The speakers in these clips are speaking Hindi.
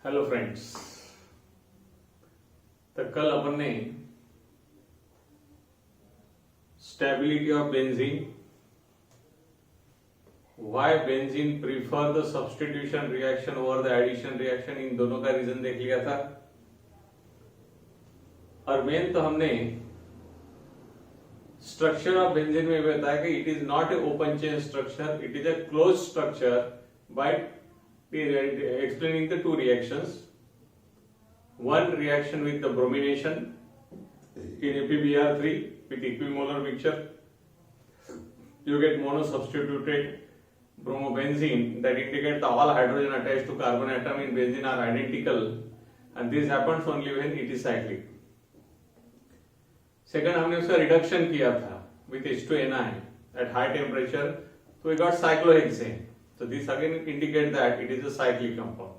Hello friends. तो कल अपन ने stability of benzene, why benzene prefer the substitution reaction over the addition reaction, इन दोनों का रीजन देख लिया था। और मेन तो हमने स्ट्रक्चर ऑफ बेंजीन में बताया कि it is not a open chain structure, it is a close structure bye explaining the two reactions. One reaction with the bromination in PbR3 with equimolar mixture, you get monosubstituted bromobenzene that indicate the all hydrogen attached to carbon atom in benzene are identical, and this happens only when it is cyclic. Second, हमने उसका रिडक्शन किया था with H2NI at high temperature, so we got cyclohexane. So this again indicate that it is a cyclic compound.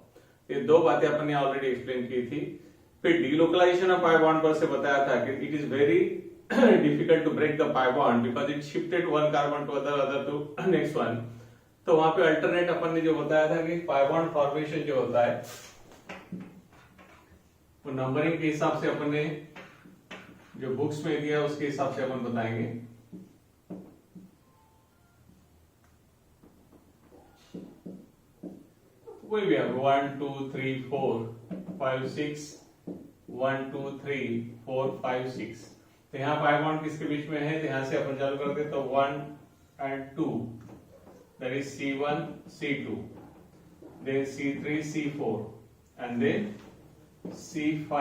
ये दो बातें अपन ने ऑलरेडी एक्सप्लेन की थी। फिर डिलोकलाइजेशन ऑफ पाई बॉन्ड पर से बताया था कि it is very difficult to break the pi bond because it shifted one carbon to other to next one. तो वहां पे अल्टरनेट अपन ने जो बताया था कि पाई बॉन्ड फॉर्मेशन जो होता है वो नंबरिंग के हिसाब से अपन ने जो बुक्स में दिया उसके हिसाब से अपन बताएंगे। कोई भी है 1 2 3 4 5 6 1 2 3 4 5 6। तो यहाँ पाई बॉन्ड किसके बीच में है, तो यहां से अपन चालू करते हैं। तो 1 and 2 that is C1 C2, then C3 C4 and then C5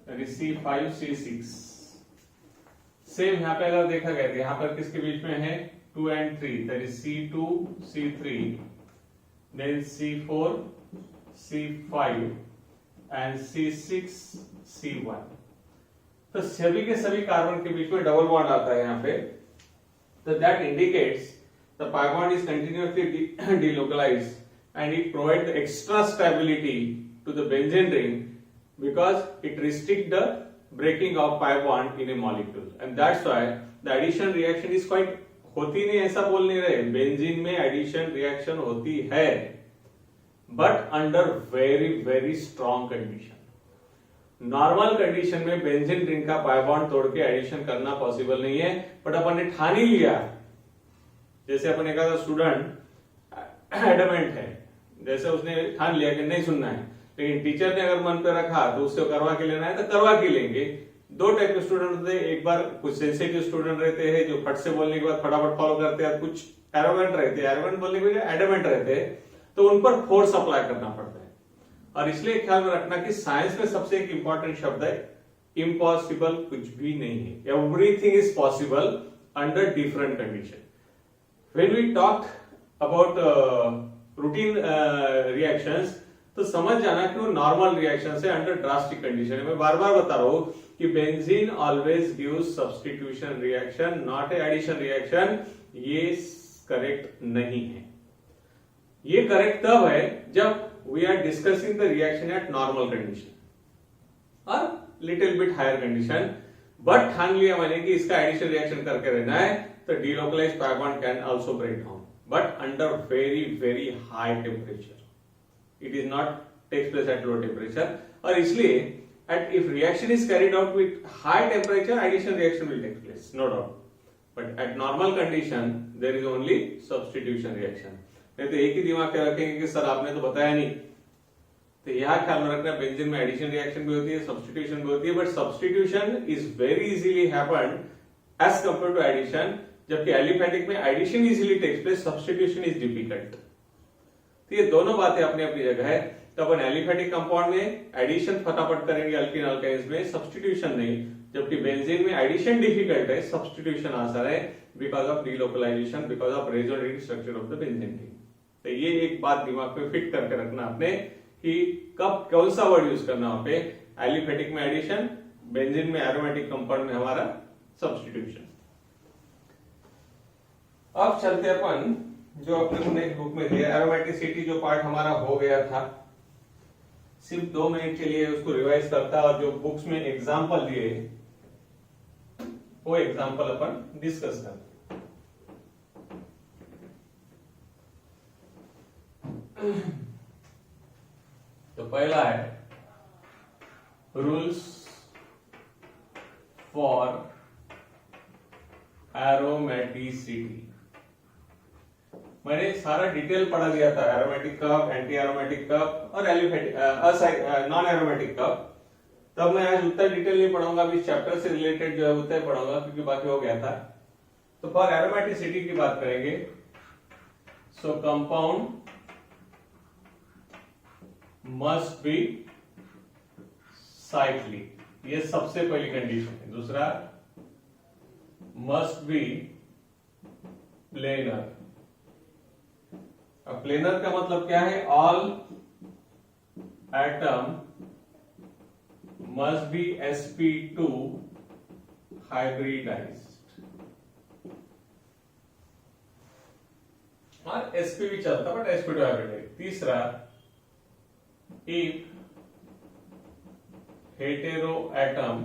that is C5 C6। Same यहाँ पे अगर देखा गया तो यहाँ पर किसके बीच में है 2 and 3 that is C2 C3, then C4 C5 and C6 C1। तो सभी के सभी कार्बन के बीच में डबल बॉन्ड आता है यहाँ पे। तो that indicates the pi bond is continuously delocalized and it provides the extra stability to the benzene ring because it restricts the breaking of pi bond in a molecule, and that's why the addition reaction is quite होती नहीं ऐसा बोल नहीं रहे। बेंजीन में एडिशन रिएक्शन होती है but under very very strong condition. Normal condition में बेंजीन रिंग का पाई बॉन्ड तोड़ के एडिशन करना पॉसिबल नहीं है, बट अपन ने ठान ही लिया। जैसे अपन ने कहा स्टूडेंट एडमेंट है, जैसे उसने ठान लिया कि नहीं सुनना है, लेकिन टीचर ने अगर मन पे रखा तो उससे करवा के लेना है तो करवा के लेंगे। दो टाइप के स्टूडेंट होते हैं, एक बार कुछ सेंसिटिव स्टूडेंट रहते हैं जो फट से बोलने के बाद फटाफट फॉलो करते हैं, कुछ एरोगेंट रहते हैं, एरोगेंट बोलने के बाद एडमेंट रहते हैं, तो उन पर फोर्स अप्लाई करना पड़ता है। और इसलिए ख्याल में रखना कि साइंस में सबसे एक इंपॉर्टेंट शब्द है इम्पॉसिबल कुछ भी नहीं है। Everything is possible under different condition. When we talk about routine reactions तो समझ जाना कि वो नॉर्मल रिएक्शन से अंडर ड्रास्टिक कंडीशन। मैं बार बार बता रहा हूं कि benzene always gives substitution reaction not a addition reaction. ये करेक्ट नहीं है। ये करेक्ट तब है जब we are discussing the reaction at normal condition और little bit higher condition. But ठान लिया मैंने कि इसका एडिशन रिएक्शन करके रहना है तो delocalised pi bond can also break down, but under very very high temperature. It is not takes place at low temperature, और इसलिए at if reaction is carried out with high temperature, addition reaction will take place, no doubt. But at normal condition, there is only substitution reaction. नहीं तो एक ही दिमाग में रखेंगे कि सर आपने तो बताया नहीं। तो यहाँ ख्याल में रखना बेंजीन में एडिशन रिएक्शन भी होती है, सब्स्टिट्यूशन भी होती है, but substitution is very easily happened as compare to addition, जबकि एलिफेटिक में addition easily takes place, substitution is difficult. तो ये दोनों बातें अपनी अपनी जगह है। तो अपन एलिफेटिक कंपाउंड में एडिशन फटाफट करेंगे अल्कीन अल्काइंस में, सब्स्टिट्यूशन नहीं, जबकि बेंजीन में एडिशन डिफिकल्ट है, सब्स्टिट्यूशन आसान है because of delocalisation, because of resonating structure of the benzene ring. तो ये एक बात दिमाग में फिट करके रखना आपने कि कब कौन सा वर्ड यूज करना वहां पे। एलिफेटिक में एडिशन, बेंजीन में एरोमेटिक कंपाउंड में हमारा सब्स्टिट्यूशन। अब चलते अपन जो अपने को नेक्स्ट बुक में दिया एरोमेटिसिटी, जो पार्ट हमारा हो गया था, सिर्फ 2 मिनट के लिए उसको रिवाइज करता और जो बुक्स में एग्जांपल दिए वो एग्जांपल अपन डिस्कस करते। पहला है रूल्स फॉर एरोमेटिसिटी। मैंने सारा डिटेल पढ़ा दिया था, aromatic cup, anti aromatic cup और नॉन एरोमेटिक कप। तब मैं आज उतना डिटेल नहीं पढ़ाऊंगा, अभी चैप्टर से रिलेटेड जो है उतना ही पढ़ाऊंगा क्योंकि बाकी हो गया था। तो फॉर एरोमेटिसिटी की बात करेंगे। सो कंपाउंड मस्ट बी साइक्लिक, ये सबसे पहली कंडीशन है। दूसरा मस्ट बी प्लेनर। अब प्लेनर का मतलब क्या है? All atom must be sp2 hybridized। और sp भी चलता बट sp2 hybridized। तीसरा if hetero atom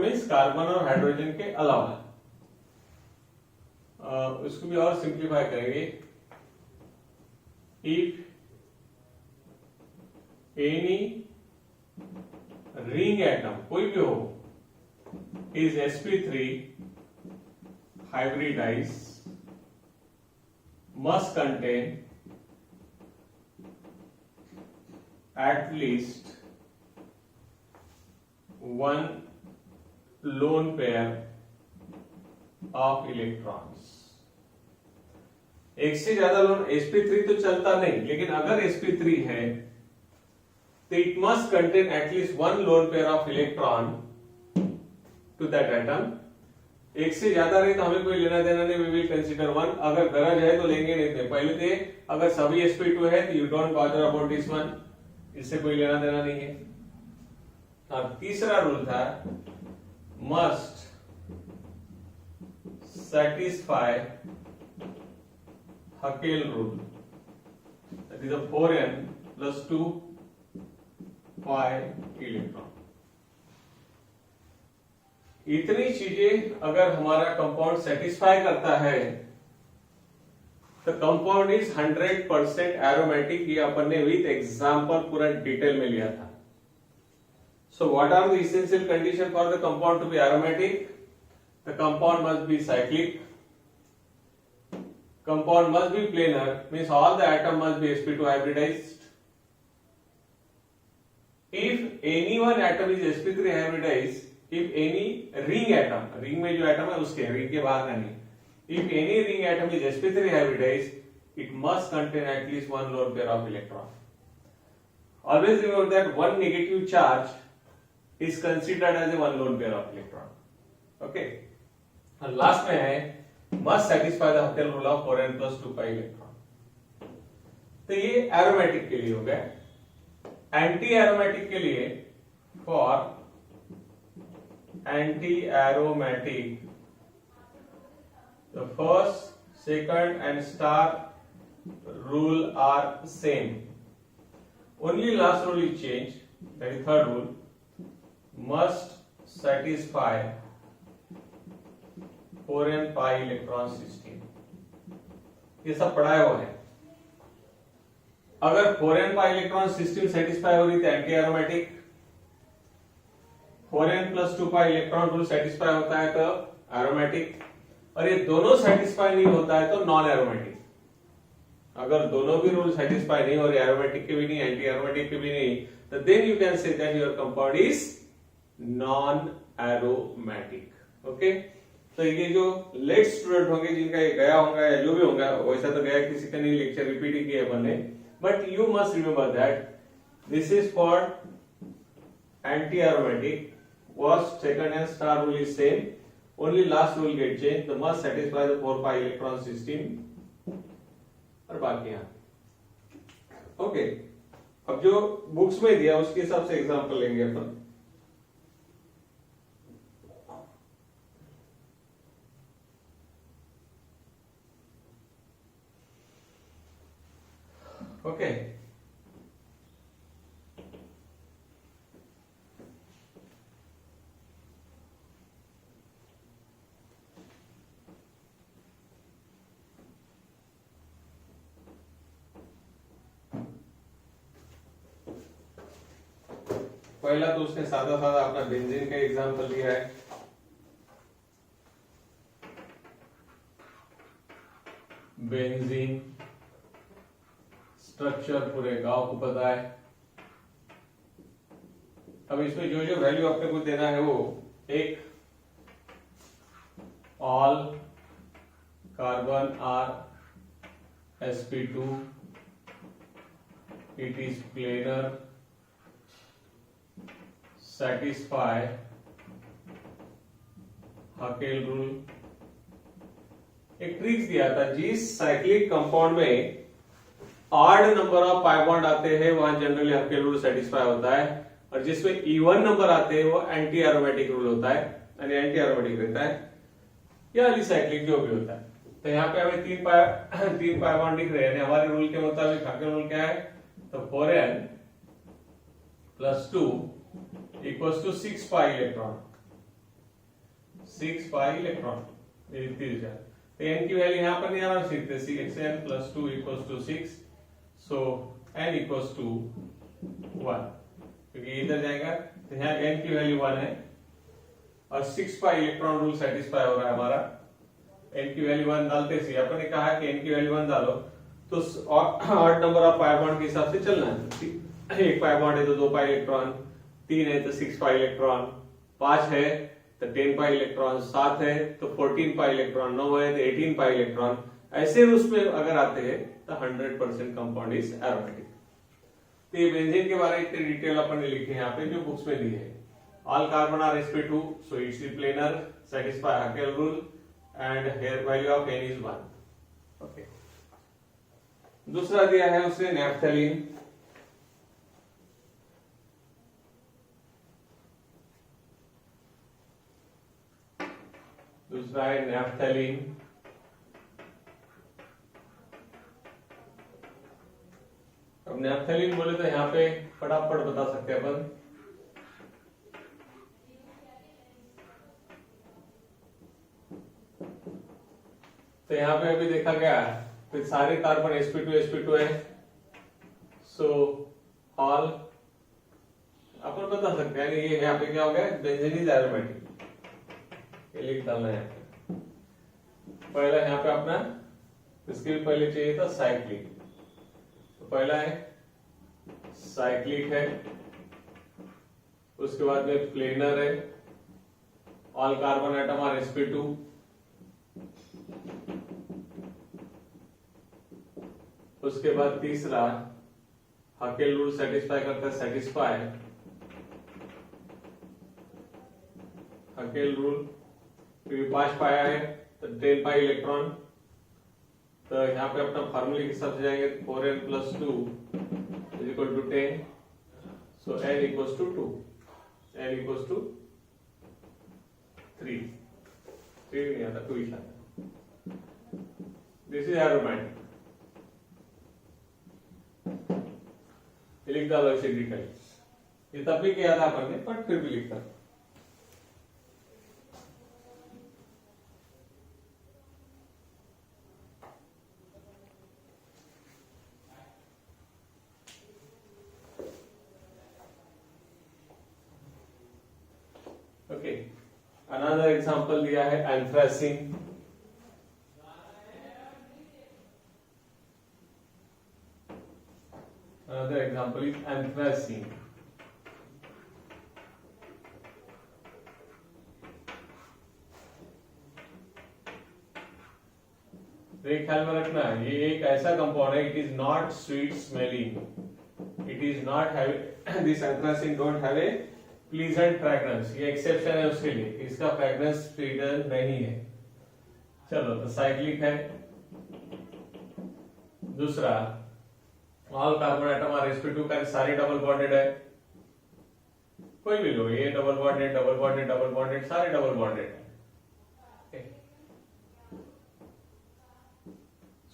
means carbon और हाइड्रोजन के अलावा, इसको भी और सिंप्लीफाई करेंगे। If any ring atom कोई भी हो is sp3 hybridized must contain at least one lone pair of electrons। एक से ज्यादा लोन sp3 तो चलता नहीं, लेकिन अगर sp3 है तो it must contain at least one lone pair of electron to that atom. एक से ज्यादा रहे तो हमें कोई लेना देना नहीं, वी विल कंसीडर वन। अगर गरज है तो लेंगे, नहीं थे पहले थे। अगर सभी sp2 है तो you don't bother about this one, इससे कोई लेना देना नहीं है। और तीसरा रूल था must satisfy Huckel rule, that is a 4n plus 2 pi electron। इतनी चीजें अगर हमारा कंपाउंड सेटिस्फाई करता है तो कंपाउंड इज 100% एरोमेटिक। ये अपन ने विथ एग्जांपल पूरा डिटेल में लिया था। So what are the essential condition for the compound to be aromatic? The compound must be cyclic, compound must be planar, means all the atom must be sp2 hybridized। if any one atom is sp3 hybridized, if any ring atom, ring में जो atom है उसके, ring के बाहर का नहीं, if any ring atom is sp3 hybridized, it must contain at least one lone pair of electron। always remember that one negative charge is considered as a one lone pair of electron। okay, और लास्ट में है must satisfy the Huckel rule of 4n plus 2 pi electron। तो ये एरोमेटिक के लिए हो गया। एंटी एरोमेटिक के लिए, for anti aromatic the first, second and star rule are same, only last rule is change, that is third rule, must satisfy 4n pi electron system. ये सब पढ़ाया हुआ है। अगर 4n pi electron system satisfy हो रही थी anti aromatic, 4n plus 2 pi electron rule satisfy होता है तो एरोमेटिक, और ये दोनों सेटिस्फाई नहीं होता है तो नॉन एरोमेटिक। अगर दोनों भी रूल सेटिस्फाई नहीं हो रहे, एरोमेटिक के भी नहीं, एंटी एरोमेटिक के भी नहीं, तो then you can say that your compound is non aromatic. Okay, तो ये जो लेट स्टूडेंट होंगे जिनका ये गया होगा या जो भी होगा, वैसा तो गया किसी का नहीं, लेक्चर रिपीट ही किया बने, but you must remember that this is for anti aromatic, first, second and star rule is same, only last rule get change, the must satisfy the 4 pi electron system, और बाकी यहां। ओके, अब जो बुक्स में दिया उसके हिसाब से एग्जांपल लेंगे अपन। ओके, पहला तो उसने सादा सादा अपना बेंजीन का एग्जांपल दिया है। बेंजीन स्ट्रक्चर पूरे गांव को पता है। अब इसमें जो जो वैल्यू अपने को देना है वो एक all carbon are sp2 it is planar satisfy Huckel rule. एक ट्रिक्स दिया था, जिस साइक्लिक कंपाउंड में odd number of pi bond आते हैं वहां जनरली हकेल रूल सेटिस्फाई होता है, और जिसमें इवन नंबर आते हैं वो एंटी एरोमेटिक रूल होता है, यानी एंटी एरोमेटिक रहता है या अलिसाइक्लिक जो भी होता है। तो यहाँ पे हमें तीन पाई बॉन्ड दिख रहे हैं, हमारे रूल के मुताबिक हकेल रूल क्या है, तो 4n + 2 = 6 pi electron, 6 pi electron. तो n की वैल्यू यहाँ पर नहीं आना सीखते, 6n + 2 = 6, सो n = 1, क्योंकि इधर जाएगा तो यहाँ n की वैल्यू 1 है और 6 पाई इलेक्ट्रॉन रूल सेटिस्फाई हो रहा है हमारा। n की वैल्यू 1 डालते सी अपन ने कहा कि n की वैल्यू 1 डालो तो odd number of pi bond के हिसाब से चलना है। एक पाई बॉन्ड है तो 2 पाई इलेक्ट्रॉन, 3 है तो 6 पाई इलेक्ट्रॉन, 5 है तो 10 पाई इलेक्ट्रॉन, 7 है तो 14 पाई इलेक्ट्रॉन, 9 है तो 18 पाई इलेक्ट्रॉन। ऐसे उसमें अगर आते हैं तो 100% कंपाउंड इज एरोमेटिक। तो ये बेंजीन के बारे में इतने डिटेल अपन ने लिखे हैं यहाँ पे जो बुक्स में दी है। All carbon are sp2 so it's planar satisfy Hakel rule and here value of n is 1। okay, दूसरा दिया है उसने नैफ्थलीन। दूसरा है नैफ्थलीन। अब नैफ्थलीन बोले तो यहाँ पे फटाफट बता सकते हैं अपन। तो यहाँ पे अभी देखा गया तो सारे कार्बन sp2 है, सो ऑल अपन बता सकते हैं ये यहाँ पे क्या हो गया, बेंजीन इज एरोमेटिक, ये लिख डालना है। पहला यहाँ पे अपना, इसके भी पहले चाहिए था साइक्लिक, तो पहला है साइक्लिक है, उसके बाद में प्लेनर है, all carbon atom are sp2, उसके बाद तीसरा हकेल रूल सेटिस्फाई करता है, सेटिस्फाई हकेल रूल, क्योंकि 5 पाया है तो 10 पाई इलेक्ट्रॉन, तो यहाँ पे अपना फार्मूले के हिसाब से जाएंगे 4n + 2 = 10, सो n = 2, n = 3 नहीं आता, 2 ही आता। दिस इज एरोमेटिक, लिख डालो इसे डिटेल। ये तब भी किया था अपन ने, पर फिर भी लिखता। ओके, अनदर एग्जांपल दिया है anthracene. Another example is anthracene. तो एक ख्याल में रखना, ये एक ऐसा कंपाउंड है, it is not sweet smelling, it is not have this anthracene don't have a pleasant fragrance, ये एक्सेप्शन है उसके लिए, इसका फ्रेग्रेंस प्लीजेंट नहीं है। चलो, तो साइक्लिक है। दूसरा all carbon atom are sp2 का सारे डबल बॉन्डेड है, कोई भी लो, ये double bonded, double bonded, double bonded, सारे डबल बॉन्डेड है,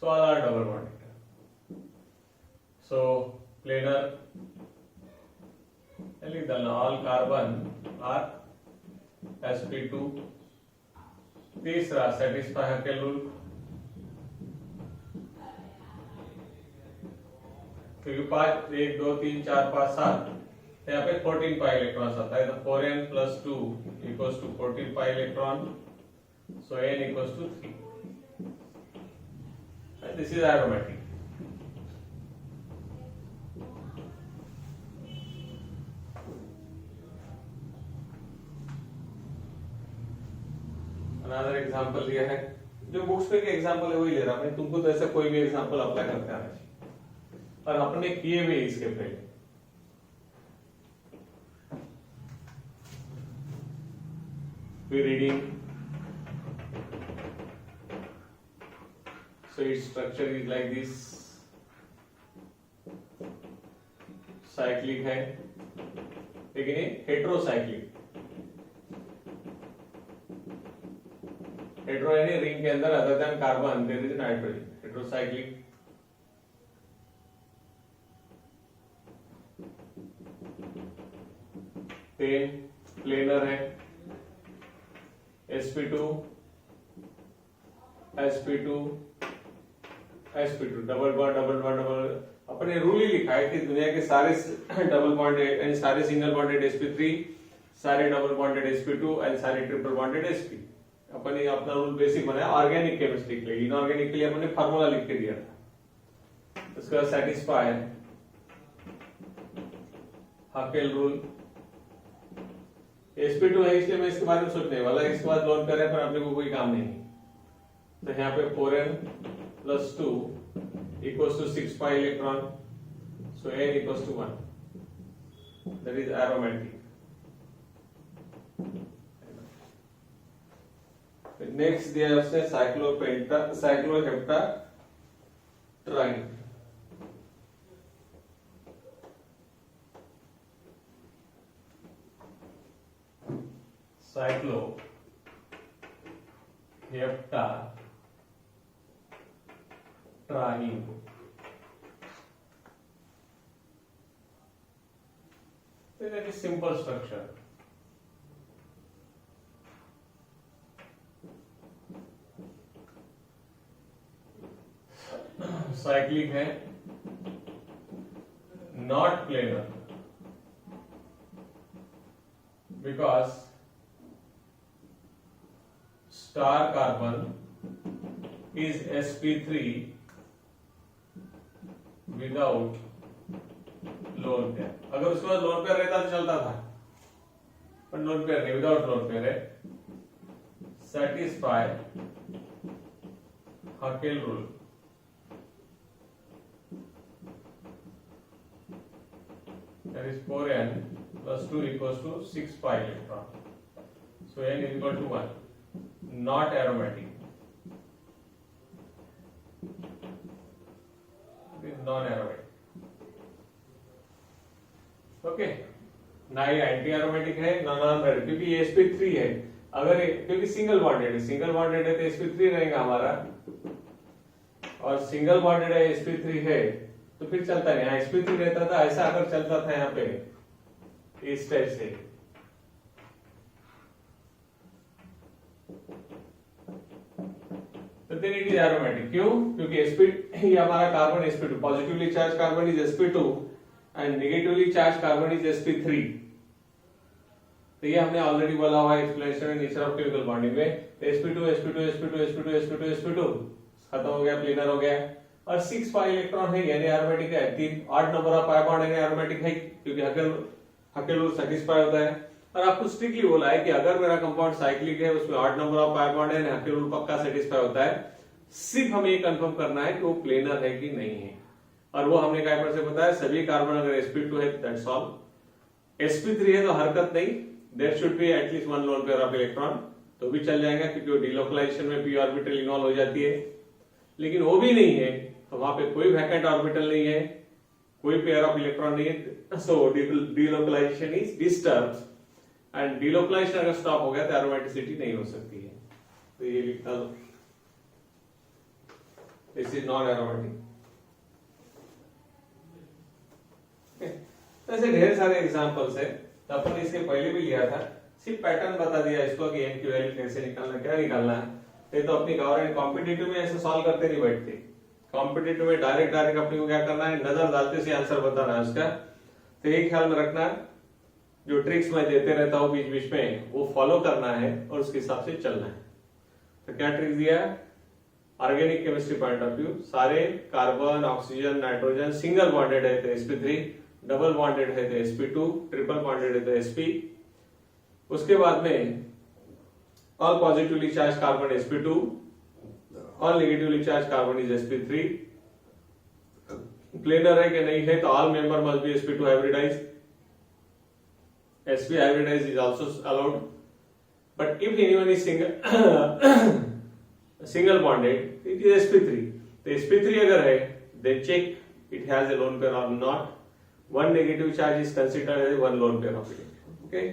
so all are double bonded, so planar लिख डालना, ऑल कार्बन आर sp2। तीसरा सेटिस्फाई हकेल रूल, क्योंकि 5 1 2 3 4 5 7 तो यहाँ पे 14 पाई इलेक्ट्रॉन्स आता है, तो 4n + 2 equals to 14 pi electron, so n equals to 3. This is aromatic. Another example दिया है, जो बुक्स पे के एग्जांपल है वही ले रहा हूं, तुमको तो ऐसा कोई भी एग्जांपल अप्लाई करते आना चाहिए, और अपने किए हुए इसके पहले. Reading. So its structure is like this. Cyclic है, लेकिन ये हेट्रोसाइक्लिक. हेट्रो यानी रिंग के अंदर other than carbon there is nitrogen. Heterocyclic. Pen planar है. sp2 sp2 sp2 double bond double bond double. अपने रूल ही लिखा है कि दुनिया के सारे डबल बॉन्डेड एंड सारे सिंगल बॉन्डेड sp3, सारे डबल बॉन्डेड sp2 एंड सारे ट्रिपल बॉन्डेड sp. अपन ये अपना रूल बेसिक बनाया ऑर्गेनिक केमिस्ट्री के लिए. इनऑर्गेनिक के लिए अपने फार्मूला लिख के दिया था. उसका सेटिस्फाई हाकेल रूल. sp2 है इसलिए मैं इसके बारे में सोचने वाला, इसके बाद लोन कर रहे हैं पर अपने को कोई काम नहीं. तो यहाँ पे 4n + 2 equals to 6 pi electron, so n equals to 1. That is aromatic. Next दिया है उसने cycloheptatriene. Cycloheptatriene. That is simple structure. Cyclic है, not planar because star carbon is sp3 without lone pair. अगर उसके बाद लोन पेयर रहता तो चलता था, पर लोन पेयर नहीं, विदाउट लोन पेयर है. Satisfy Huckel rule. That is 4n + 2 equals to 6 pi electron. So n is equal to 1. Not aromatic. It is non-aromatic. Okay. ना ये एंटी एरोमेटिक है ना non-aromatic, क्योंकि ये sp3 है. अगर क्योंकि सिंगल बॉन्डेड है तो sp3 रहेगा हमारा, और सिंगल बॉन्डेड है sp3 है तो फिर चलता नहीं. यहाँ sp3 रहता था, ऐसा अगर चलता था यहाँ पे इस टाइप से, तो then it is aromatic. क्यों? क्योंकि sp ये हमारा carbon sp2, positively charge carbon is sp2 and negatively charge carbon is sp3. तो ये हमने ऑलरेडी बोला हुआ एक्सप्लेनेशन में नेचर ऑफ केमिकल बॉन्डिंग में. sp2 sp2 sp2 sp2 sp2 sp2 खत्म हो गया, प्लेनर हो गया. और 6 पाई इलेक्ट्रॉन है यानी एरोमेटिक है. 8 नंबर ऑफ पाई बॉन्ड यानी एरोमेटिक है, क्योंकि हाकेल रूल सेटिस्फाई होता है. और आपको स्ट्रिक्टली बोला है कि अगर मेरा कंपाउंड साइक्लिक है, उसमें 8 नंबर ऑफ पाई बॉन्ड है, हाकेल रूल पक्का सेटिस्फाई होता है. सिर्फ हमें ये कंफर्म करना है कि वो प्लेनर है कि नहीं है. और वो हमने क्या पर से बताया, सभी कार्बन अगर sp2 है दैट्स ऑल. sp3 है तो हरकत नहीं, there should be at least 1 lone pair of electron, तो भी चल जाएगा क्योंकि वो डिलोकलाइजेशन में p ऑर्बिटल इन्वॉल्व हो जाती है. लेकिन वो भी नहीं है तो वहां पे कोई वैकेंट ऑर्बिटल नहीं है, कोई पेयर ऑफ इलेक्ट्रॉन नहीं है, so delocalisation is disturbed. And delocalisation अगर स्टॉप हो गया तो एरोमेटिसिटी नहीं हो सकती है. तो ये लिखता दो, दिस इज नॉन एरोमेटिक. ऐसे ढेर सारे एग्जांपल्स है, तो अपन इसके पहले भी लिया था, सिर्फ पैटर्न बता दिया इसको कि n की वैल्यू कैसे निकालना, क्या निकालना है. ये तो अपनी गवर्नमेंट कॉम्पिटिटिव में ऐसे सॉल्व करते नहीं बैठते. कॉम्पिटिटिव में डायरेक्ट अपने को क्या करना है, नजर डालते से आंसर बताना है उसका. तो ये ख्याल में रखना, जो ट्रिक्स मैं देते रहता हूं बीच बीच में वो फॉलो करना है और उसके हिसाब से चलना है। तो क्या ट्रिक्स दिया है? Organic chemistry point of view सारे carbon, oxygen, nitrogen single bonded है तो sp3, डबल बॉन्डेड है तो sp2, ट्रिपल बॉन्डेड है तो sp। उसके बाद में all positively charge carbon sp2, all negatively charge carbon is sp3। Planar है कि नहीं है तो all member must be sp2 hybridised, sp hybridized is also allowed, but if anyone is single bonded it is sp3। तो sp3 अगर है they check it has a lone pair or not, one negative charge is considered as one lone pair of it, okay।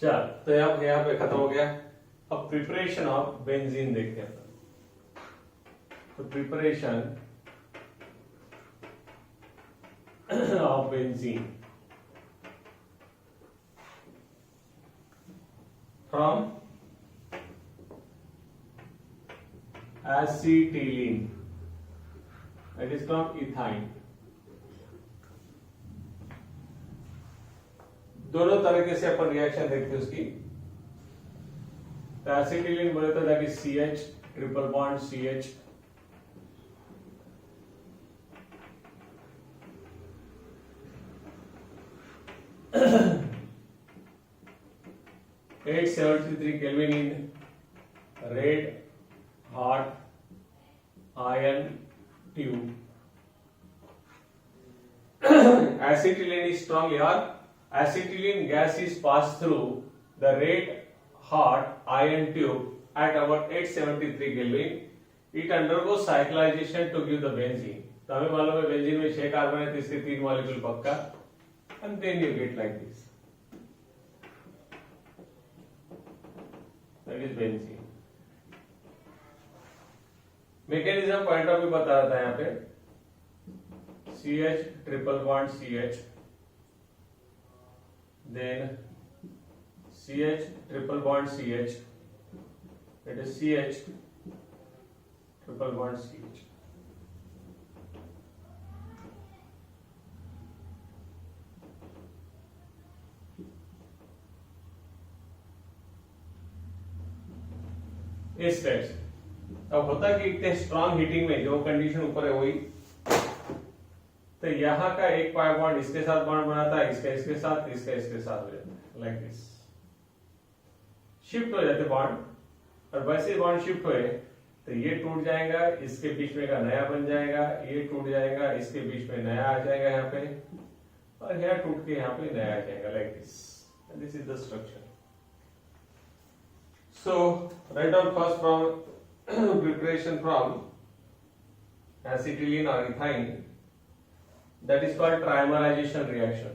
चल तो यहाँ पे खत्म हो गया। अब प्रिपरेशन ऑफ बेंजीन देखते हैं। तो preparation of benzene from acetylene that is from ethyne. दोनों तरीके से अपन रिएक्शन देखते हैं उसकी। एसिटिलीन बोले तो that is CH, triple bond CH, (873 Kelvin in red hot iron tube). Acetylene is strongly or acetylene gas is passed through the red hot iron tube at about 873 Kelvin. It undergoes cyclization to give the benzene. तो हमें मालूम है बेंजीन में 6 कार्बन है तो इसके 3 मॉलिक्यूल पक्का, and then you get like this. That is benzene. Mechanism point of view बता रहा था यहाँ पे। CH triple bond CH, then CH triple bond CH, that is CH triple bond CH. इस टाइप से अब होता कि इतने स्ट्रॉन्ग हीटिंग में जो कंडीशन ऊपर है वही, तो यहाँ का एक पाई बॉन्ड इसके साथ बॉन्ड बनाता है, इसका इसके साथ, इसका इसके साथ हो जाता है, लाइक दिस शिफ्ट हो जाते बॉन्ड। और वैसे बॉन्ड शिफ्ट हुए तो ये टूट जाएगा, इसके बीच में का नया बन जाएगा, ये टूट जाएगा, इसके बीच में नया आ जाएगा यहाँ पे, और यहाँ टूट के यहाँ पे नया आ जाएगा, like this. This is the structure. So write down first from preparation from acetylene or ethine, that is called trimerization reaction.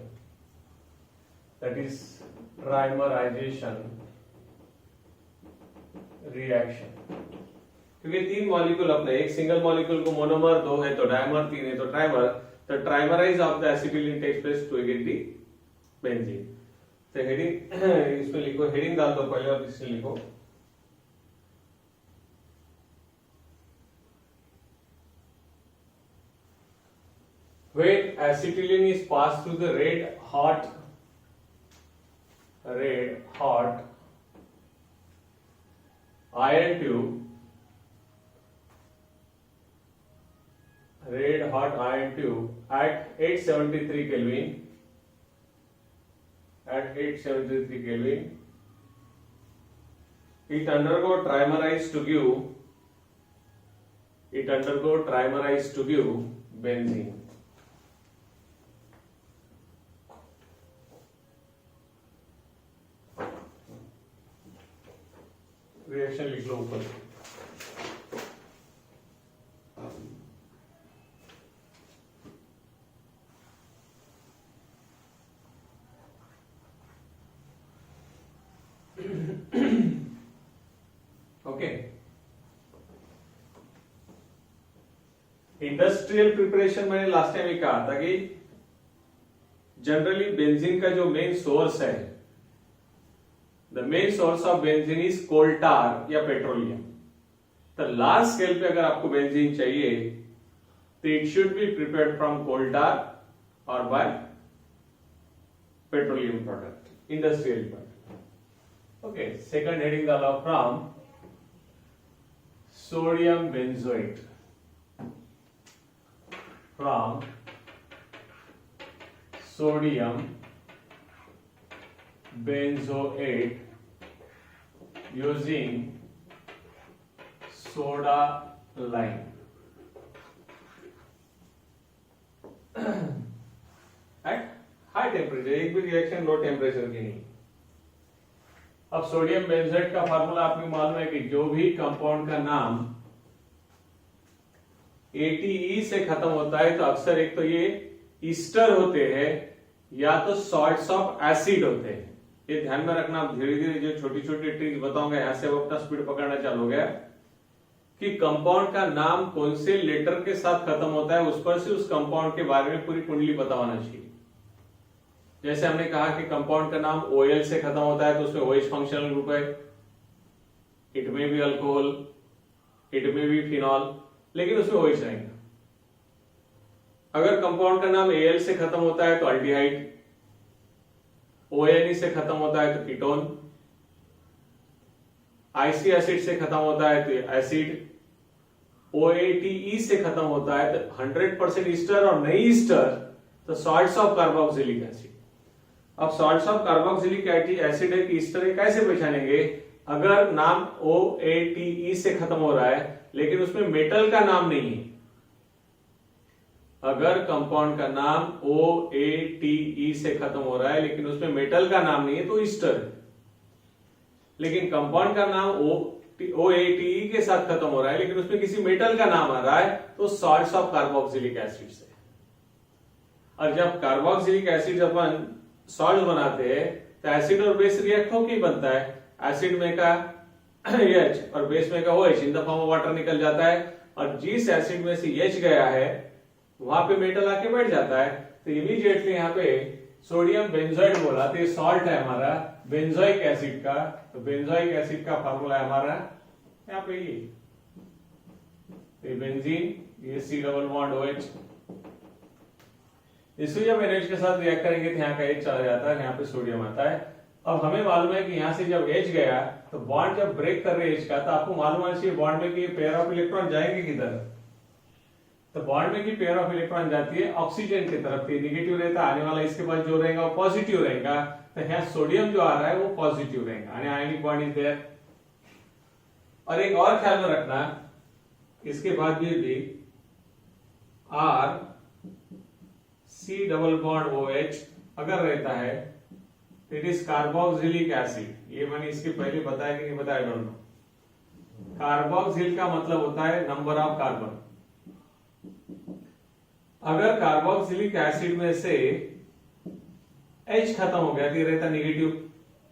That is trimerization reaction. क्योंकि 3 मॉलिक्यूल अपने, एक सिंगल मॉलिक्यूल को मोनोमर, 2 है तो डायमर, 3 है तो ट्राइमर, तो trimerise of the acetylene takes place to get the benzene. तो हेडिंग इसमें लिखो, हेडिंग डाल दो पहले और इसमें लिखो when acetylene is passed through the red hot iron tube, at 873 Kelvin, it undergo trimerized to give benzene. Reaction लिख लो ऊपर। ओके, इंडस्ट्रियल प्रिपरेशन मैंने लास्ट टाइम ही कहा था कि जनरली बेंजीन का जो मेन सोर्स है the main source of benzene is coal tar या पेट्रोलियम। तो लार्ज स्केल पे अगर आपको बेंजीन चाहिए तो it should be prepared from coal tar और by petroleum product, industrial product. Okay, second heading डाला from sodium benzoate, from sodium benzoate using soda lime। At high temperature, एक भी रिएक्शन लो टेम्परेचर की नहीं। अब सोडियम बेंजोएट का फार्मूला आपको मालूम है कि जो भी कंपाउंड का नाम ATE से खत्म होता है तो अक्सर एक तो ये ईस्टर होते हैं या तो सॉल्ट्स ऑफ एसिड होते हैं। ये ध्यान में रखना। धीरे धीरे जो छोटी छोटी ट्रिक बताऊंगा यहां से वो अपना स्पीड पकड़ना चालू हो गया कि कंपाउंड का नाम कौन से लेटर के साथ खत्म होता है उस पर से उस कंपाउंड के बारे में पूरी कुंडली पता होना चाहिए। जैसे हमने कहा कि कंपाउंड का नाम OL से खत्म होता है तो उसमें OH फंक्शनल ग्रुप है, इट में भी अल्कोहल, इट में भी फिनॉल, लेकिन उसमें OH रहेगा। अगर कंपाउंड का नाम Al से खत्म होता है तो अल्डिहाइड, ONE से खत्म होता है तो कीटोन, IC एसिड से खत्म होता है तो एसिड, OATE से खत्म होता है तो 100% ईस्टर और नहीं ईस्टर तो सॉल्ट्स ऑफ कार्बोक्सिलिक एसिड। अब सॉल्ट्स ऑफ कार्बोक्सिलिक एसिड है कि ईस्टर है कैसे पहचानेंगे? अगर नाम OATE से खत्म हो रहा है लेकिन उसमें मेटल का नाम नहीं है, अगर कंपाउंड का नाम OATE से खत्म हो रहा है लेकिन उसमें मेटल का नाम नहीं है तो ईस्टर है। लेकिन कंपाउंड का नाम OATE के साथ खत्म हो रहा है लेकिन उसमें किसी मेटल का नाम आ रहा है तो सॉल्ट्स ऑफ कार्बोक्सिलिक एसिड से। और जब कार्बोक्सिलिक एसिड अपन सॉल्ट बनाते हैं तो एसिड और बेस रिएक्ट होकर बनता है। एसिड में का H और बेस में का OH in the form of water निकल जाता है और जिस एसिड में से H गया है वहां पे मेटल आके बैठ जाता है। तो इमीडिएटली यहाँ पे सोडियम बेंजोएट बोला तो ये सॉल्ट है हमारा बेंजोइक एसिड का। तो बेंजोइक एसिड का फार्मूला है हमारा यहाँ पे ये बेंजीन, ये C डबल बॉन्ड OH। इसको जब NH के साथ रिएक्ट करेंगे तो यहाँ का H चला जाता है, यहाँ पे सोडियम आता है। अब हमें मालूम है कि यहाँ से जब H गया तो बॉन्ड जब ब्रेक कर रहे H का तो आपको मालूम होना चाहिए बॉन्ड में कि पेयर ऑफ इलेक्ट्रॉन जाएंगे किधर। तो बॉन्ड में की पेयर ऑफ इलेक्ट्रॉन जाती है ऑक्सीजन की तरफ, निगेटिव रहता है, आने वाला इसके पास जो रहेगा वो पॉजिटिव रहेगा। तो यहाँ सोडियम जो आ रहा है वो पॉजिटिव रहेगा, यानी आयनिक बॉन्ड इज देयर। और एक और ख्याल में रखना, इसके बाद भी R C double bond OH अगर रहता है इट इज कार्बोक्सिलिक एसिड। ये मैंने इसके पहले बताया कि नहीं बताया, डोंट नो। कार्बोक्सिल का मतलब होता है नंबर ऑफ कार्बन। अगर कार्बोक्सिलिक एसिड में से H खत्म हो गया तो ये रहता नेगेटिव,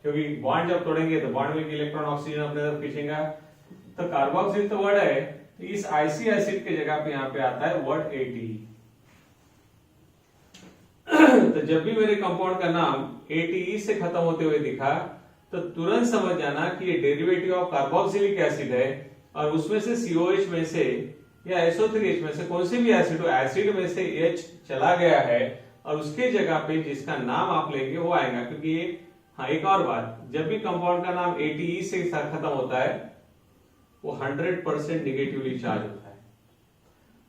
क्योंकि बॉन्ड जब तोड़ेंगे तो बॉन्ड में इलेक्ट्रॉन ऑक्सीजन अपने तरफ खींचेगा। तो कार्बोक्सिल तो वर्ड है, तो इस IC एसिड के जगह पे यहाँ पे आता है वर्ड ATE। तो जब भी मेरे कंपाउंड का नाम ATE से खत्म होते हुए दिखा तो तुरंत समझ जाना कि ये डेरिवेटिव ऑफ कार्बोक्सिलिक एसिड है और उसमें से COH में से या SO3H में से कौन से भी एसिड हो, एसिड में से H चला गया है और उसके जगह पे जिसका नाम आप लेंगे वो आएगा। क्योंकि ये हाँ, एक और बात, जब भी कंपाउंड का नाम ATE से खत्म होता है वो 100% निगेटिवली चार्ज होता है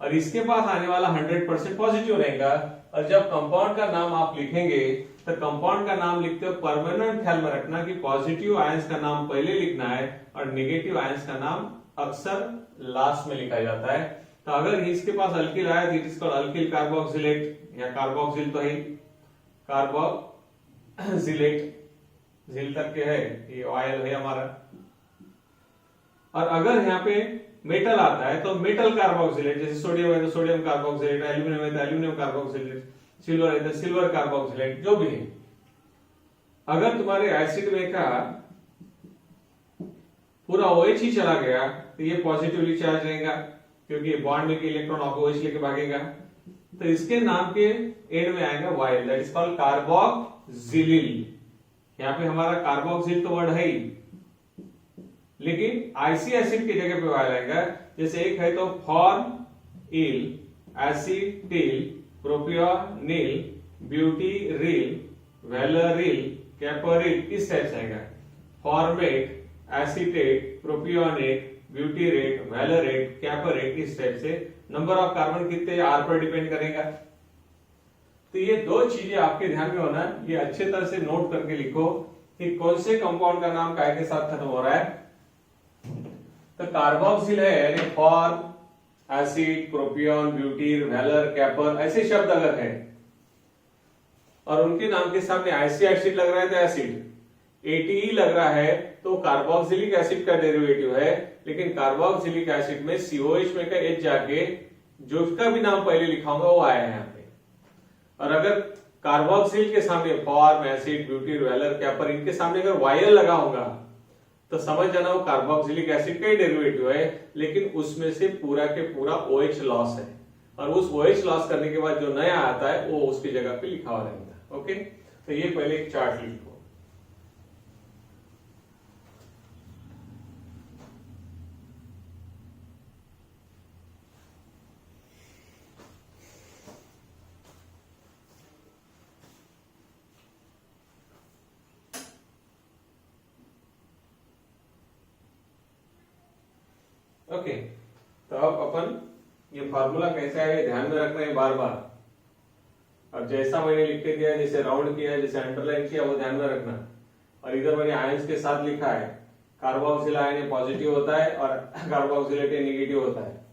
और इसके पास आने वाला 100% पॉजिटिव रहेगा। और जब कंपाउंड का नाम आप लिखेंगे तो कंपाउंड का नाम लिखते हो परमानेंट ख्याल में रखना कि पॉजिटिव आयंस का नाम पहले लिखना है और नेगेटिव आयंस का नाम अक्सर लास्ट में लिखा जाता है। तो अगर इसके पास अल्किल आया तो it is called alkyl carboxylate, या कार्बोक्सिल तो है कार्बोक्सिलेट, झिल तक के है, ये ऑयल है हमारा। और अगर यहाँ पे मेटल आता है तो मेटल कार्बोक्सिलेट, जैसे सोडियम है तो सोडियम कार्बोक्सिलेट, एल्यूमिनियम है तो एल्यूमिनियम कार्बोक्सिलेट, सिल्वर है तो सिल्वर कार्बोक्सिलेट, जो भी है। अगर तुम्हारे एसिड में का पूरा OH ही चला गया तो ये पॉजिटिवली चार्ज रहेगा क्योंकि बॉन्ड में के इलेक्ट्रॉन OH लेके भागेगा। तो इसके नाम के एंड में आएगा वाइल, दैट इज कॉल्ड कार्बोक्सिलिल। यहाँ पे हमारा कार्बोक्सिल तो वर्ड है ही, लेकिन आईसी एसिड की जगह पे वाई लगेगा। जैसे एक है तो फॉर्मिल, एसिटिल, प्रोपियोनिल, ब्यूटीरिल, वेलरिल, कैपोरिल, इस टाइप से आएगा। फॉर्मेट, एसीटेट, प्रोपियोनेट, ब्यूटीरेट, वेलरेट, कैपोरेट, इस टाइप से। नंबर ऑफ कार्बन कितने आर पर डिपेंड करेगा। तो ये दो चीजें आपके ध्यान में होना, ये अच्छे तरह से नोट करके लिखो कि कौन से कंपाउंड का नाम काय के साथ खत्म हो रहा है। तो कार्बोक्सिल है यानी फॉर्म, एसिड, प्रोपियोन, ब्यूटीर, वेलर, कैपर, ऐसे शब्द अगर है और उनके नाम के सामने आईसी एसिड लग रहा है तो एसिड, एटीई लग रहा है तो कार्बोक्सिलिक एसिड का डेरिवेटिव है। लेकिन कार्बोक्सिलिक एसिड में सीओएच में का एच जाके जो उसका भी नाम पहले लिखा होगा वो आया है यहाँ पे। और अगर कार्बोक्सिल के सामने फॉर्म, एसिड, ब्यूटीर, वेलर, कैपर, इनके सामने अगर वायल लगा होगा तो समझ जाना वो कार्बोक्सिलिक एसिड का ही डेरिवेटिव है, लेकिन उसमें से पूरा के पूरा OH लॉस है। और उस OH लॉस करने के बाद जो नया आता है वो उसकी जगह पे लिखा हुआ रहेगा। ओके, तो ये पहले एक चार्ट लिखो। ओके, तो अब अपन ये फार्मूला कैसा है ध्यान में रखना है बार बार। अब जैसा मैंने लिख के दिया, जैसे राउंड किया, जैसे अंडरलाइन किया, वो ध्यान में रखना। और इधर मैंने आयंस के साथ लिखा है, कार्बोक्सिल आयन पॉजिटिव होता है और कार्बोक्सिलेट नेगेटिव होता है।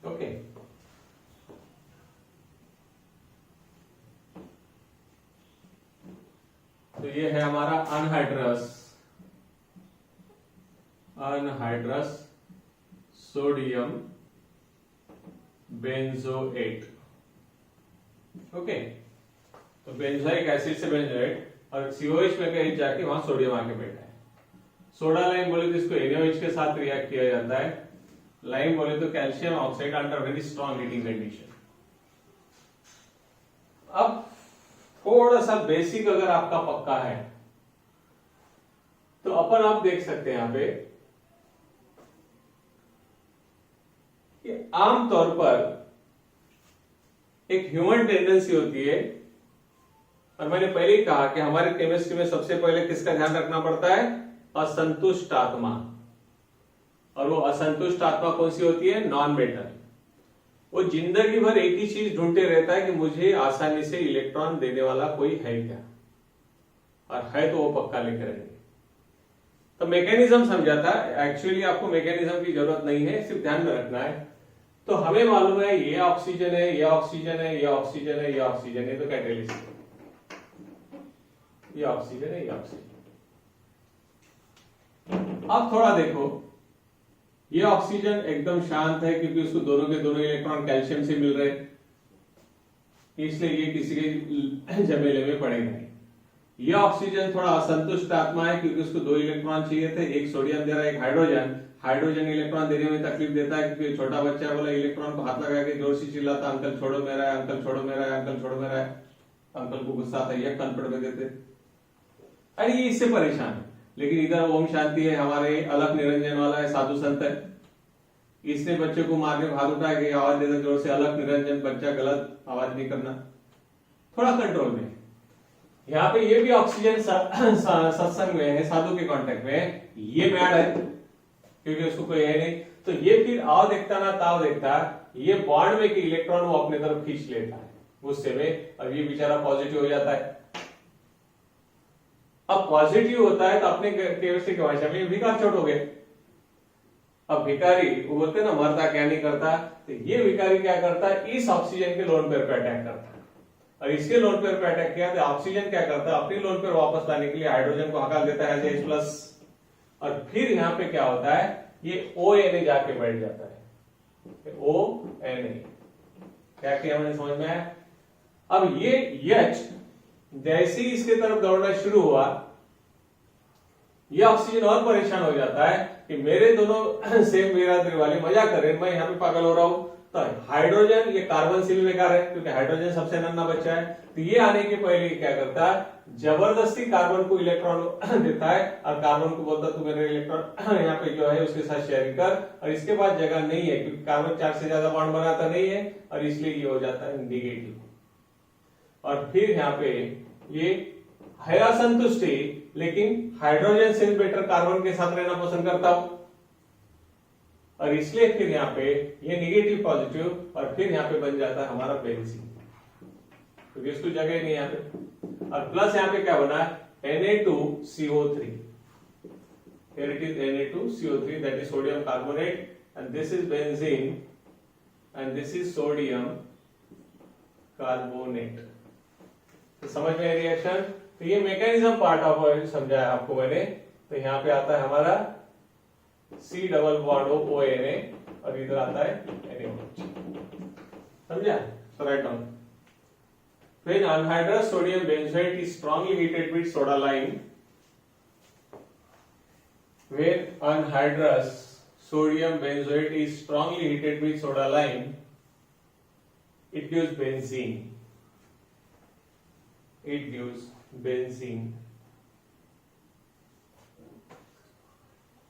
ओके, तो ये है हमारा अनहाइड्रस सोडियम बेंजोएट। ओके, तो बेंजोइक एसिड से बेंजोएट और सीओएच में कहीं जाके वहां सोडियम आके बैठा है। सोडा लाइम बोले तो इसको NaOH के साथ रिएक्ट किया जाता है। लाइम बोले तो calcium oxide under very strong heating condition. अब थोड़ा सा बेसिक अगर आपका पक्का है तो अपन आप देख सकते हैं यहां पे कि आमतौर पर एक ह्यूमन टेंडेंसी होती है, और मैंने पहले ही कहा कि हमारे केमिस्ट्री में सबसे पहले किसका ध्यान रखना पड़ता है, असंतुष्ट आत्मा। और वो असंतुष्ट आत्मा कौन सी होती है, नॉन मेटल। वो जिंदगी भर एक ही चीज ढूंढते रहता है कि मुझे आसानी से इलेक्ट्रॉन देने वाला कोई है क्या, और है तो वो पक्का लेकर रहेंगे। तो मैकेनिज्म समझाता, एक्चुअली आपको मैकेनिज्म की जरूरत नहीं है, सिर्फ ध्यान में रखना है। तो हमें मालूम है ये ऑक्सीजन है, ये ऑक्सीजन है, ये ऑक्सीजन है, ये ऑक्सीजन है, तो कैटेलिस्ट ये ऑक्सीजन है, ये ऑक्सीजन। अब थोड़ा देखो, ये ऑक्सीजन एकदम शांत है क्योंकि उसको दोनों के दोनों इलेक्ट्रॉन कैल्शियम से मिल रहे हैं, इसलिए ये किसी के झमेले में पड़ेगा नहीं। ये ऑक्सीजन थोड़ा असंतुष्ट आत्मा है क्योंकि उसको 2 इलेक्ट्रॉन चाहिए थे, एक सोडियम दे रहा है, एक हाइड्रोजन। हाइड्रोजन इलेक्ट्रॉन देने में तकलीफ देता है क्योंकि छोटा बच्चा बोला इलेक्ट्रॉन को हाथ लगा के जोर से चिल्लाता, अंकल छोड़ो मेरा है, अंकल छोड़ो मेरा है, अंकल छोड़ो मेरा है। अंकल को गुस्सा आता है, ये कल पे देते, अरे ये इससे परेशान है। लेकिन इधर ओम शांति है, हमारे अलग निरंजन वाला है, साधु संत है, इसने बच्चे को मारने भाग उठा के आवाज देता जोर से, अलग निरंजन, बच्चा गलत आवाज नहीं करना, थोड़ा कंट्रोल में। यहाँ पे ये भी ऑक्सीजन सत्संग में है, साधु के कांटेक्ट में, ये मैड है क्योंकि उसको कोई है नहीं। तो ये फिर आओ देखता ना ताव देखता, ये बॉन्ड में कि इलेक्ट्रॉन वो अपने तरफ खींच लेता है गुस्से में, और ये बेचारा पॉजिटिव हो जाता है। अब पॉजिटिव होता है तो अपने केमिस्ट्री की भाषा में भिकार चोट हो गए। अब भिकारी वो बोलते ना मरता क्या नहीं करता, तो ये भिकारी क्या करता है, इस ऑक्सीजन के लोन पेयर पे अटैक करता है, और इसके लोन पेयर पे अटैक किया तो ऑक्सीजन क्या करता है, अपनी लोन पेयर वापस लाने के लिए हाइड्रोजन को हटा देता है एज H+, और फिर यहाँ पे क्या होता है, ये ONA जाके बैठ जाता है, ONA। क्या किया मैंने समझ में आया। अब ये H जैसे ही इसके तरफ दौड़ना शुरू हुआ, ये ऑक्सीजन और परेशान हो जाता है कि मेरे दोनों सेम बिरादरी वाले मजा कर रहे हैं, मैं यहाँ पे पागल हो रहा हूं। तो हाइड्रोजन, ये कार्बनशील बेकार है क्योंकि हाइड्रोजन सबसे नन्हा बच्चा है, तो ये आने के पहले क्या करता है, जबरदस्ती कार्बन को इलेक्ट्रॉन देता है और कार्बन को बोलता है तू मेरे इलेक्ट्रॉन यहाँ पे जो है उसके साथ शेयर कर, और इसके बाद जगह नहीं है क्योंकि कार्बन 4 से ज्यादा बॉन्ड बनाता नहीं है और इसलिए ये हो जाता है नेगेटिव। और फिर यहाँ पे ये है असंतुष्टि, लेकिन हाइड्रोजन से बेटर कार्बन के साथ रहना पसंद करता हूं, और इसलिए फिर यहाँ पे ये नेगेटिव पॉजिटिव, और फिर यहाँ पे बन जाता है हमारा बेंजीन, क्योंकि इसको जगह नहीं यहाँ पे। और प्लस यहाँ पे क्या बना है, Na2CO3, here it is Na2CO3, that is sodium carbonate, and this is benzene and this is sodium carbonate। तो समझ में रिएक्शन, तो ये मैकेनिज्म पार्ट ऑफ समझाया आपको मैंने। तो यहाँ पे आता है हमारा C डबल बॉन्ड ONA और इधर आता है NaOH, समझा? So write down. When anhydrous sodium benzoate is strongly heated with soda lime, when anhydrous sodium benzoate is strongly heated with soda lime, it gives benzene. It gives benzene.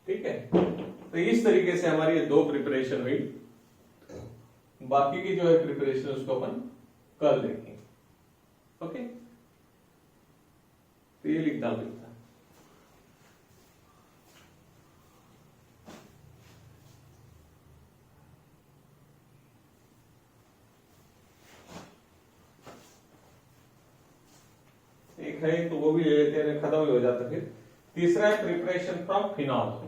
ठीक है, तो इस तरीके से हमारी ये 2 प्रिपरेशन हुई, बाकी की जो है प्रिपरेशन उसको अपन कल देखेंगे। ओके, तो ये लिख डाल देता। एक है तो वो भी ले लेते हैं, खत्म ही हो जाता। फिर तीसरा है preparation from phenol.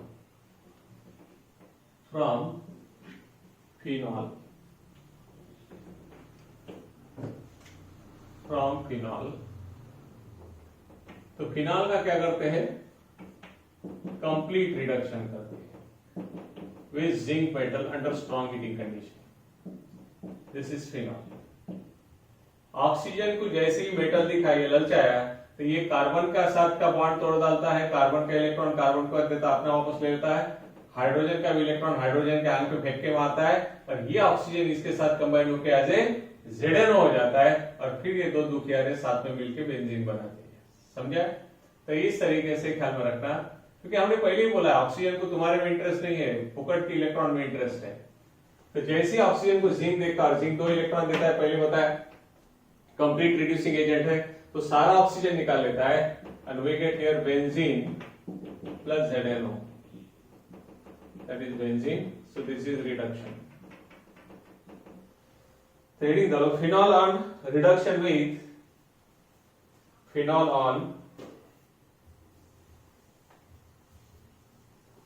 From phenol, from phenol, तो फिनॉल का क्या करते हैं, कंप्लीट रिडक्शन करते हैं with zinc metal under strong heating condition. This is phenol. Oxygen को जैसे ही मेटल दिखाई ललचाया तो ये कार्बन का साथ का बॉन्ड तोड़ डालता है, कार्बन का इलेक्ट्रॉन कार्बन को देता अपना वापस ले लेता है, हाइड्रोजन का भी इलेक्ट्रॉन हाइड्रोजन के आन पे फेंक के मारता है, और ये ऑक्सीजन इसके साथ कंबाइन होकर एज ए ZNO हो जाता है, और फिर ये 2 दुखियारे साथ में मिलकर बेंजीन बनाते हैं। समझा? तो इस तरीके से ख्याल में रखना, क्योंकि हमने पहले ही बोला ऑक्सीजन को तुम्हारे में इंटरेस्ट नहीं है, फुकट के इलेक्ट्रॉन में इंटरेस्ट है। तो जैसे ही ऑक्सीजन को जिंक देता है, जिंक 2 इलेक्ट्रॉन देता है, पहले बताया कंप्लीट रिड्यूसिंग एजेंट है, तो सारा ऑक्सीजन निकाल लेता है, and we get here benzene plus ZNO, that is benzene. So this is reduction. Reading the phenol on reduction with phenol on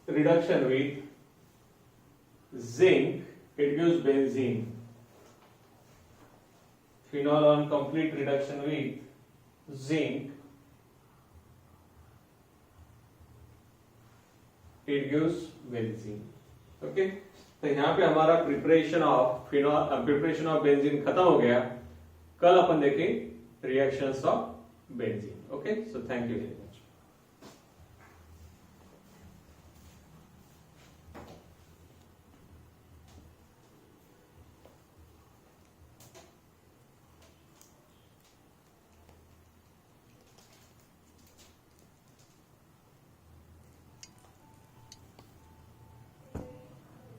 reduction with zinc, it gives benzene. Phenol on complete reduction with zinc, it gives benzene. Okay, तो यहाँ पे हमारा preparation of phenol, preparation of benzene खत्म हो गया। कल अपन देखें reactions of benzene. Okay, so thank you.